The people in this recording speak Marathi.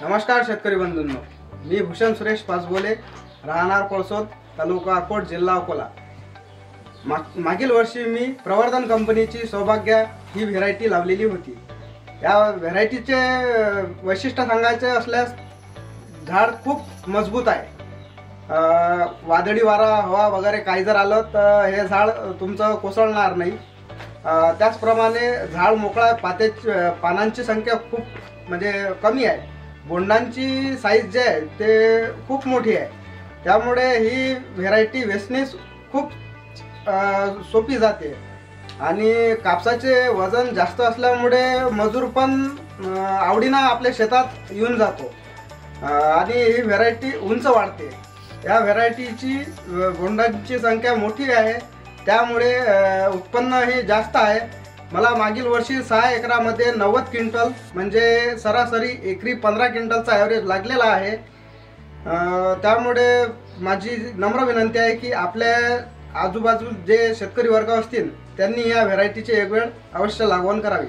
नमस्कार शेतकरी बंधूंनो, मी भूषण सुरेश पाचबोले, राहणार कोळसोद, तालुका अकोट, जिल्हा अकोला। मागील वर्षी मी प्रवर्धन कंपनीची सौभाग्य ही व्हेरायटी लावलेली होती। या व्हेरायटीचे वैशिष्ट्य सांगायचे असल्यास झाड खूप मजबूत आहे। वादळी वारा हवा वगैरे काही जर आलं तर हे झाड तुमचं कोसळणार नाही। त्याचप्रमाणे झाड मोकळा, पानांची संख्या खूप म्हणजे कमी आहे। बोंडांची साईज जे आहे ते खूप मोठी आहे। त्यामुळे ही व्हेरायटी वेचणीस खूप सोपी जाते आणि कापसाचे वजन जास्त असल्यामुळे मजूर पण आवडीनं आपल्या शेतात येऊन जातो आणि ही व्हेरायटी उंच वाढते। या व्हेरायटीची बोंडांची संख्या मोठी आहे, त्यामुळे उत्पन्नही जास्त आहे। मला मागील वर्षी 6 एकरामध्ये 90 क्विंटल म्हणजे सरासरी एकरी 15 क्विंटलचा ॲव्हरेज लागलेला आहे। त्यामुळे माझी नम्र विनंती आहे की आपल्या आजूबाजू जे शेतकरी वर्ग असतील त्यांनी या व्हेरायटीचे एक वेळ अवश्य लागवड करावी।